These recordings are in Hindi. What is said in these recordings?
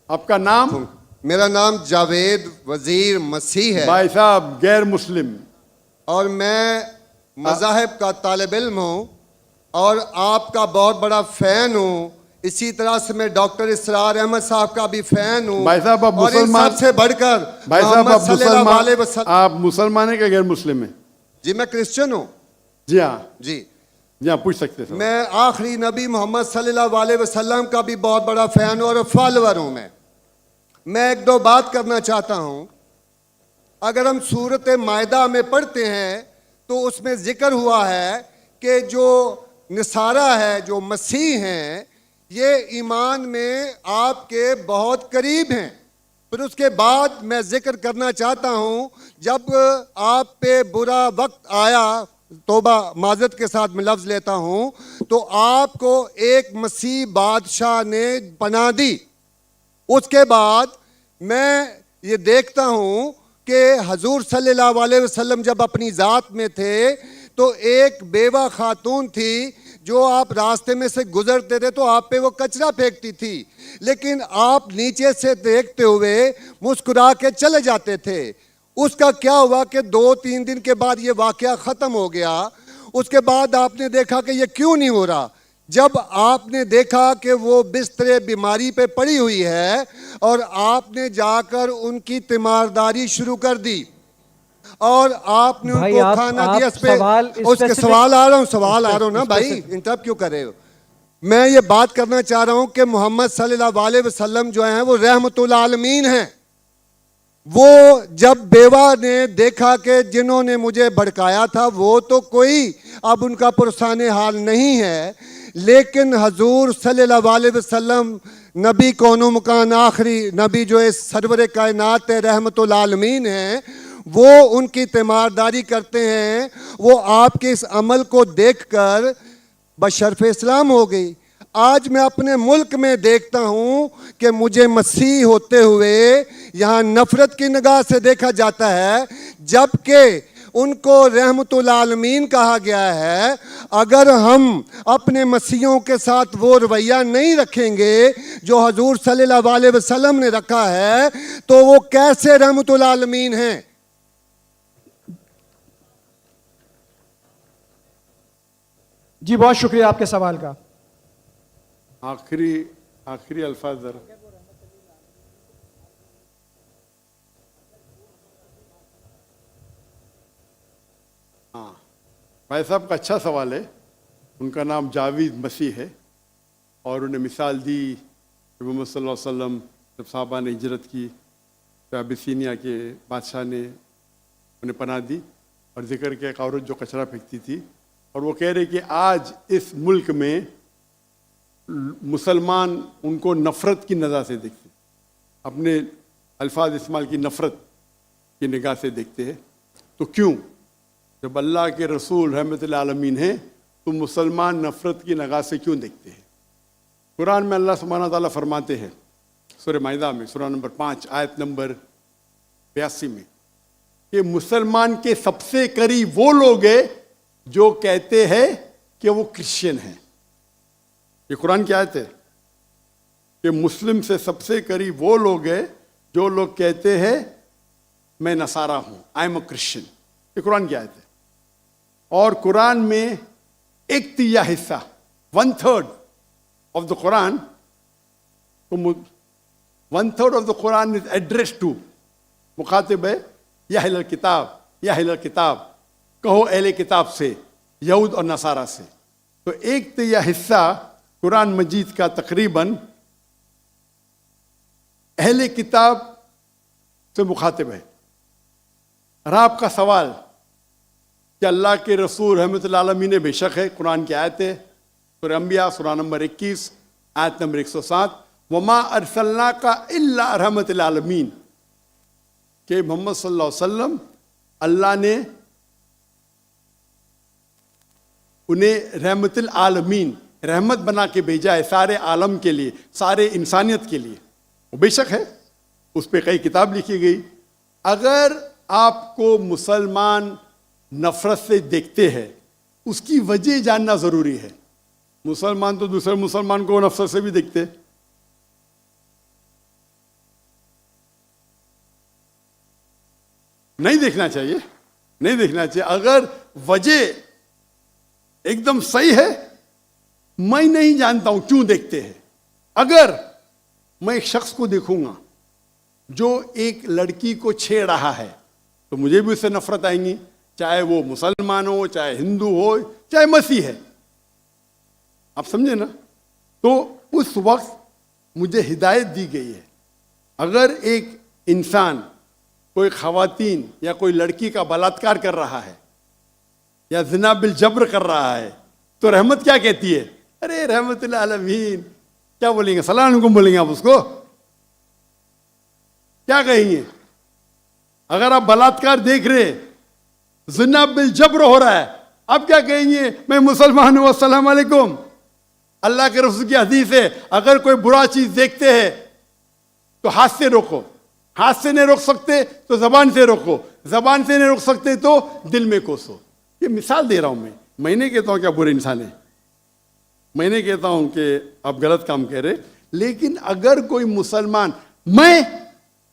आपका नाम? मेरा नाम जावेद वजीर मसीह है। भाई साहब गैर मुस्लिम। और मैं मज़ाहिब का तालिब इल्म हूँ और आपका बहुत बड़ा फ़ैन हूँ। इसी तरह से मैं डॉक्टर इसरार अहमद साहब का भी फ़ैन हूँ। भाई साहब आप और इन मुसलमान? सबसे बढ़कर भाई साहब आप सल्लल्लाहु अलैहि वसल्लम। आप मुसलमान है क्या गैर मुस्लिम है? जी मैं क्रिश्चियन हूँ। जी हाँ, जी जी हाँ, पूछ सकते हैं। मैं आखिरी नबी मोहम्मद सल्लल्लाहु अलैहि वसल्लम का भी बहुत बड़ा फ़ैन और फॉलोअर हूँ। मैं एक दो बात करना चाहता हूँ। अगर हम सूरत मायदा में पढ़ते हैं तो उसमें जिक्र हुआ है कि जो नसारा है, जो मसीह हैं, ये ईमान में आपके बहुत करीब हैं। फिर उसके बाद मैं जिक्र करना चाहता हूँ, जब आप पे बुरा वक्त आया, तोबा माजरत के साथ मैं लफ्ज़ लेता हूँ, तो आपको एक मसीह बादशाह ने पनाह दी। उसके बाद मैं ये देखता हूँ कि हजूर सल्लल्लाहु अलैहि वसल्लम जब अपनी ज़ात में थे तो एक बेवा खातून थी जो आप रास्ते में से गुजरते थे तो आप पे वो कचरा फेंकती थी, लेकिन आप नीचे से देखते हुए मुस्कुरा के चले जाते थे। उसका क्या हुआ कि 2-3 दिन के बाद ये वाक़या ख़त्म हो गया। उसके बाद आपने देखा कि ये क्यों नहीं हो रहा। जब आपने देखा कि वो बिस्तरे बीमारी पे पड़ी हुई है और आपने जाकर उनकी तीमारदारी शुरू कर दी और आपने उनको खाना दिया। उसके सवाल आ रहा हूँ ना भाई, इंटरप्ट क्यों कर रहे हो? मैं ये बात करना चाह रहा हूँ कि मोहम्मद सल्लल्लाहु अलैहि वसल्लम जो हैं वो रहमतुल आलमीन हैं। वो जब बेवा ने देखा कि जिन्होंने मुझे भड़काया था वो तो कोई अब उनका पुरसाने हाल नहीं है, लेकिन हजूर सल्लल्लाहु अलैहि वसल्लम नबी कौनो मकान आखिरी नबी जो इस सरवर कायनात रहमतुल आलमीन हैं, वो उनकी तीमारदारी करते हैं। वो आपके इस अमल को देखकर बशरफ इस्लाम हो गई। आज मैं अपने मुल्क में देखता हूँ कि मुझे मसीह होते हुए यहाँ नफरत की निगाह से देखा जाता है, जबकि उनको रहमतुल आलमीन कहा गया है। अगर हम अपने मसीहों के साथ वो रवैया नहीं रखेंगे जो हजूर सल्लल्लाहु अलैहि वसल्लम ने रखा है तो वो कैसे रहमतुल आलमीन हैं? जी बहुत शुक्रिया आपके सवाल का। आखिरी अल्फाज जरा। हाँ, भाई साहब का अच्छा सवाल है। उनका नाम जावेद मसीह है और उन्हें मिसाल दी मोहम्मद सल्लल्लाहु अलैहि वसल्लम जब साहबा ने हिजरत की तो अबिसीनिया के बादशाह ने उन्हें पनाह दी और जिक्र किया एक औरत जो कचरा फेंकती थी। और वो कह रहे कि आज इस मुल्क में मुसलमान उनको नफ़रत की नज़र से देखते, अपने अल्फाज इस्तेमाल की नफ़रत की निगाह से देखते हैं। तो क्यों, जब अल्लाह के रसूल रहमतुल आलमीन हैं तो मुसलमान नफ़रत की निगाह से क्यों देखते हैं? कुरान में अल्लाह सुब्हानहू व तआला फरमाते हैं सूरह माइदा में सूरह नंबर 5 आयत नंबर 82 में कि मुसलमान के सबसे करीब वो लोग हैं जो कहते हैं कि वो क्रिश्चियन हैं। ये कुरान की आयत है कि मुस्लिम से सबसे करीब वो लोग हैं जो लोग कहते हैं मैं नसारा हूं, आई एम अ क्रिश्चियन। ये कुरान की आयत है। और कुरान में 1/3 हिस्सा 1/3 ऑफ द कुरान, तो 1/3 of the Quran is address to, मुखातिब है या अहल किताब, या अहल किताब कहो अहले किताब से, यहूद और नसारा से। तो 1/3 हिस्सा कुरान मजीद का तकरीबन अहले किताब से मुखातिब है। और आपका सवाल कि अल्लाह के रसूल रहमतुल आलमीन ने, बेशक है, कुरान की आयत है सूरह अंबिया सूरह नंबर 21 आयत नंबर 107, वमा अरसलनाका इल्ला रहमतुल आलमीन, कि मोहम्मद सल्लल्लाहु अलैहि वसल्लम अल्लाह ने उन्हें रहमतुल आलमीन, रहमत बना के भेजा है सारे आलम के लिए, सारे इंसानियत के लिए। वो बेशक है, उस पर कई किताब लिखी गई। अगर आपको मुसलमान नफरत से देखते हैं, उसकी वजह जानना ज़रूरी है। मुसलमान तो दूसरे मुसलमान को नफरत से भी देखते, नहीं देखना चाहिए, नहीं देखना चाहिए। अगर वजह एकदम सही है, मैं नहीं जानता हूं क्यों देखते हैं। अगर मैं एक शख्स को देखूंगा जो एक लड़की को छेड़ रहा है तो मुझे भी उससे नफरत आएंगी, चाहे वो मुसलमान हो, चाहे हिंदू हो, चाहे मसीह है। आप समझे ना? तो उस वक्त मुझे हिदायत दी गई है, अगर एक इंसान कोई खवातीन या कोई लड़की का बलात्कार कर रहा है या ज़िना बिल जब्र कर रहा है तो रहमत क्या कहती है? अरे रहमतुल्लिल आलमीन। क्या बोलेंगे? सलाम अलैकुम बोलेंगे आप उसको? क्या कहेंगे? अगर आप बलात्कार देख रहे, ज़िना बिल जब्र हो रहा है, आप क्या कहेंगे? मैं मुसलमान हूं, अस्सलाम वालेकुम। अल्लाह के रसूल की हदीस है, अगर कोई बुरा चीज देखते हैं तो हाथ से रोको, हाथ से नहीं रोक सकते तो जबान से रोको, जबान से नहीं रोक सकते तो दिल में कोसो। ये मिसाल दे रहा हूं मैं नहीं कहता हूं कि आप बुरे इंसान हैं, मैं नहीं कहता हूं कि आप गलत काम कह रहे, लेकिन अगर कोई मुसलमान, मैं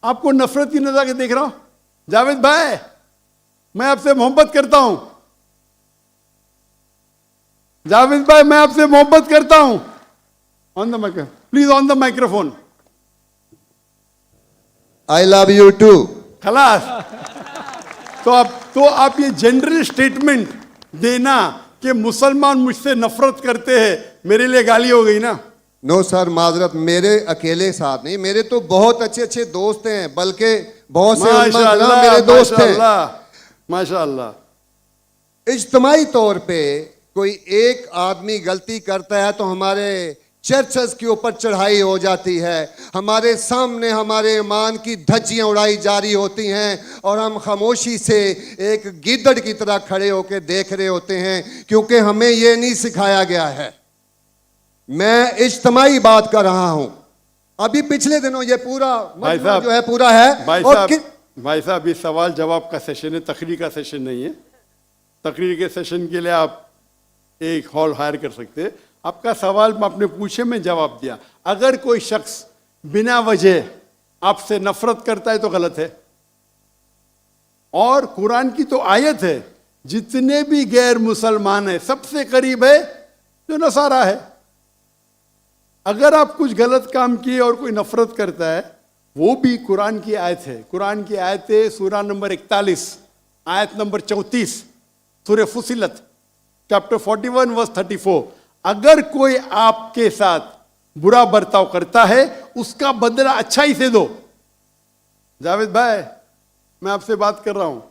आपको नफरत की नजर से देख रहा हूं, जावेद भाई मैं आपसे मोहब्बत करता हूं, जावेद भाई मैं आपसे मोहब्बत करता हूं, on the microphone please, on the microphone, I love you too. खलास। तो आप ये जनरल स्टेटमेंट देना कि मुसलमान मुझसे नफरत करते हैं, मेरे लिए गाली हो गई ना? नो सर, माजरत, मेरे अकेले साथ नहीं, मेरे तो बहुत अच्छे अच्छे दोस्त हैं, बल्कि बहुत से उलमा मेरे दोस्त हैं। माशाअल्लाह। इज्तमाई तौर पे कोई एक आदमी गलती करता है तो हमारे चर्चेस के ऊपर चढ़ाई हो जाती है, हमारे सामने हमारे ईमान की धज्जियां उड़ाई जारी होती हैं और हम खामोशी से एक गिद्दड़ की तरह खड़े होकर देख रहे होते हैं, क्योंकि हमें यह नहीं सिखाया गया है। मैं इज्तमाई बात कर रहा हूं। अभी पिछले दिनों ये पूरा मजमा जो है पूरा है। भाई साहब ये सवाल जवाब का सेशन है, तकरीर का सेशन नहीं है। तकरीर के सेशन के लिए आप एक हॉल हायर कर सकते हैं। आपका सवाल आपने पूछे, मैं जवाब दिया। अगर कोई शख्स बिना वजह आपसे नफरत करता है तो गलत है, और कुरान की तो आयत है, जितने भी गैर मुसलमान है सबसे करीब है जो नसारा है। अगर आप कुछ गलत काम किए और कोई नफरत करता है, वो भी कुरान की आयत है। कुरान की आयत है सूरा नंबर 41 आयत नंबर 34 सूरह फुसिलत चैप्टर 41 वर्स 34। अगर कोई आपके साथ बुरा बर्ताव करता है उसका बदला अच्छाई से दो। जावेद भाई मैं आपसे बात कर रहा हूं,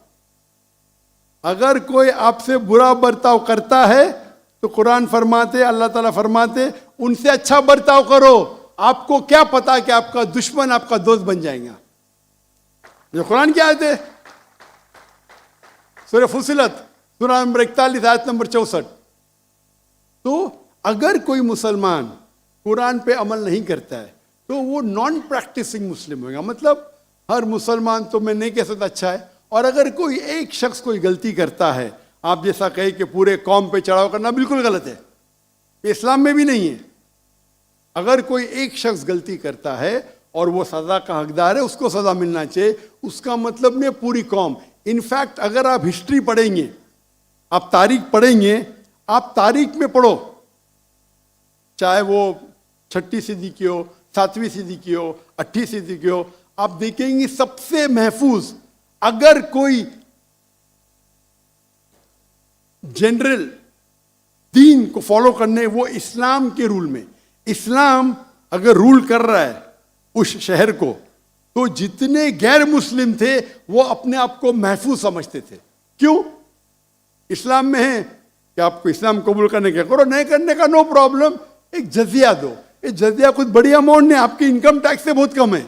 अगर कोई आपसे बुरा बर्ताव करता है तो कुरान फरमाते, अल्लाह ताला फरमाते, उनसे अच्छा बर्ताव करो। आपको क्या पता कि आपका दुश्मन आपका दोस्त बन जाएगा। ये कुरान की आयत है, सूरह फुसिलत सूरा नंबर 41 आयत नंबर 64। तो अगर कोई मुसलमान कुरान पे अमल नहीं करता है तो वो नॉन प्रैक्टिसिंग मुस्लिम होगा। मतलब हर मुसलमान तो मैं नहीं कह सकता अच्छा है, और अगर कोई एक शख्स कोई गलती करता है, आप जैसा कहे कि पूरे कौम पे चढ़ाव करना बिल्कुल गलत है, ये इस्लाम में भी नहीं है। अगर कोई एक शख्स गलती करता है और वो सजा का हकदार है, उसको सजा मिलना चाहिए, उसका मतलब नहीं पूरी कौम। इनफैक्ट अगर आप हिस्ट्री पढ़ेंगे, आप तारीख पढ़ेंगे, आप तारीख में पढ़ो, चाहे वो 6वीं सदी की हो, 7वीं सदी की हो, 8वीं सदी की हो, आप देखेंगे सबसे महफूज अगर कोई जनरल दीन को फॉलो करने, वो इस्लाम के रूल में, इस्लाम अगर रूल कर रहा है उस शहर को, तो जितने गैर मुस्लिम थे वो अपने आप को महफूज समझते थे। क्यों? इस्लाम में है कि आपको इस्लाम कबूल करने का करो, नहीं करने का नो प्रॉब्लम, एक जजिया दो। ये जजिया कुछ बड़ी अमाउंट नहीं, आपकी इनकम टैक्स से बहुत कम है।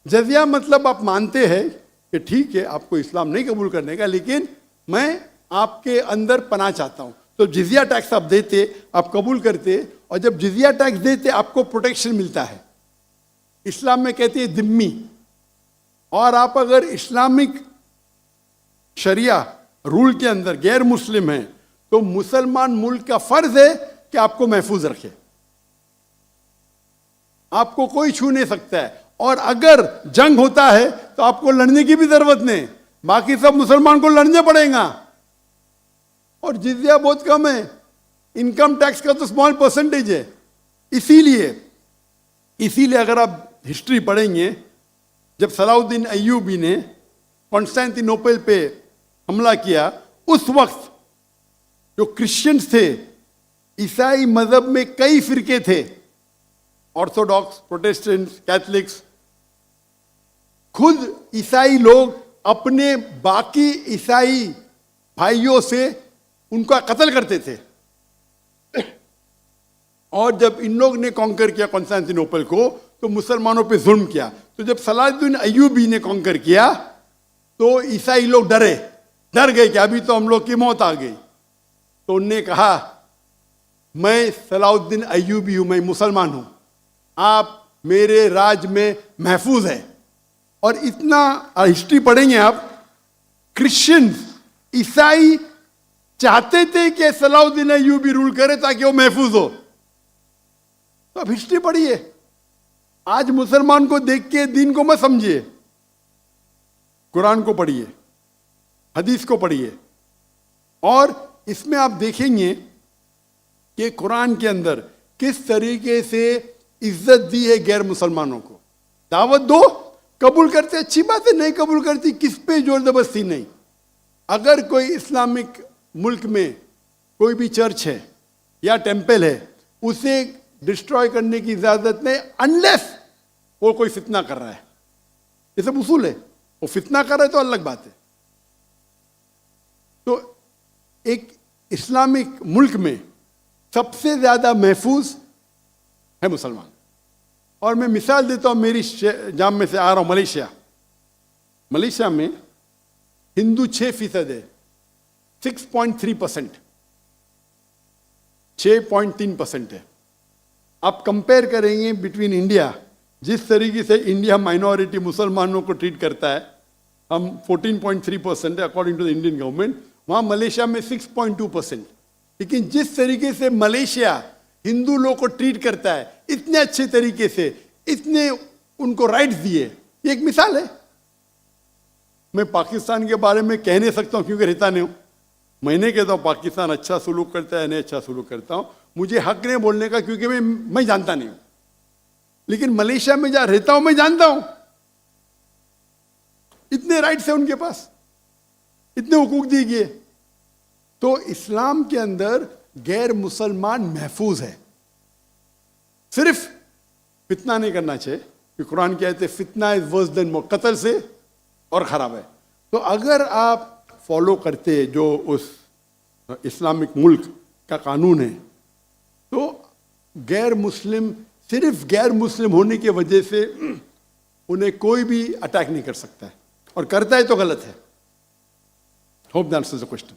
जजिया मतलब आप मानते हैं कि ठीक है आपको इस्लाम नहीं कबूल करने का, लेकिन मैं आपके अंदर पनाह चाहता हूं, तो जिजिया टैक्स आप देते, आप कबूल करते, और जब जिजिया टैक्स देते आपको प्रोटेक्शन मिलता है। इस्लाम में कहते हैं दिम्मी। और आप अगर इस्लामिक शरिया रूल के अंदर गैर मुस्लिम हैं तो मुसलमान मुल्क का फर्ज है कि आपको महफूज रखे, आपको कोई छू नहीं सकता है। और अगर जंग होता है तो आपको लड़ने की भी जरूरत नहीं, बाकी सब मुसलमान को लड़ने पड़ेगा। और जिजिया बहुत कम है, इनकम टैक्स का तो स्मॉल परसेंटेज है। इसीलिए अगर आप हिस्ट्री पढ़ेंगे, जब सलाउद्दीन अय्यूबी ने कॉन्स्टेंटिनोपल पे हमला किया, उस वक्त जो क्रिश्चियंस थे, ईसाई मजहब में कई फिरके थे, ऑर्थोडॉक्स, प्रोटेस्टेंट्स, कैथलिक्स, खुद ईसाई लोग अपने बाकी ईसाई भाइयों से उनका कत्ल करते थे। और जब इन लोग ने कॉन्कर किया कॉन्स्टेंटिनोपल को, तो मुसलमानों पे जुल्म किया। तो जब सलाउद्दीन अय्यूबी ने कॉन्कर किया, तो ईसाई लोग डर गए कि अभी तो हम लोग की मौत आ गई। तो उनने कहा, मैं सलाउद्दीन अय्यूबी हूं, मैं मुसलमान हूं, आप मेरे राज में महफूज है। और इतना हिस्ट्री पढ़ेंगे आप, क्रिश्चियंस, ईसाई चाहते थे कि सलाउद्दीन अय्यूबी रूल करे ताकि वो महफूज हो। तो अब हिस्ट्री पढ़िए। आज मुसलमान को देख के दीन को मत समझिए, कुरान को पढ़िए, हदीस को पढ़िए। और इसमें आप देखेंगे कि कुरान के अंदर किस तरीके से इज्जत दी है गैर मुसलमानों को। दावत दो, कबूल करते अच्छी बात है, नहीं कबूल करती किस पे जोर जबरदस्ती नहीं। अगर कोई इस्लामिक मुल्क में कोई भी चर्च है या टेंपल है, उसे डिस्ट्रॉय करने की इजाजत नहीं, अनलेस वो कोई फितना कर रहा है। ये सब उसूल है। वो फितना कर रहा है तो अलग बात है। तो एक इस्लामिक मुल्क में सबसे ज्यादा महफूज है मुसलमान। और मैं मिसाल देता हूं, मेरी जाम में से आ रहा हूं, मलेशिया में हिंदू 6% है, 6.3%, 6.3% है। आप कंपेयर करेंगे बिटवीन इंडिया, जिस तरीके से इंडिया माइनॉरिटी मुसलमानों को ट्रीट करता है, हम 14.3% है according to the Indian government, वहां मलेशिया में 6.2%। लेकिन जिस तरीके से मलेशिया हिंदू लोग को ट्रीट करता है, इतने अच्छे तरीके से, इतने उनको राइट्स दिए, ये एक मिसाल है। मैं पाकिस्तान के बारे में कह नहीं सकता हूं क्योंकि रहता नहीं हूं। मैं नहीं कहता हूं पाकिस्तान अच्छा सुलूक करता है, नहीं अच्छा सुलूक करता हूं, मुझे हक नहीं बोलने का क्योंकि मैं जानता नहीं हूं। लेकिन मलेशिया में जहां रहता हूं मैं जानता हूं, इतने राइट्स है उनके पास, इतने हुकूक दिए गए। तो इस्लाम के अंदर गैर मुसलमान महफूज है। सिर्फ फितना नहीं करना चाहिए, कि कुरान कहते हैं फितना इज वर्स देन मौत, कत्ल से और खराब है। तो अगर आप फॉलो करते जो उस इस्लामिक मुल्क का कानून है, तो गैर मुस्लिम, सिर्फ गैर मुस्लिम होने की वजह से उन्हें कोई भी अटैक नहीं कर सकता है, और करता है तो गलत है। Hope that answers the question.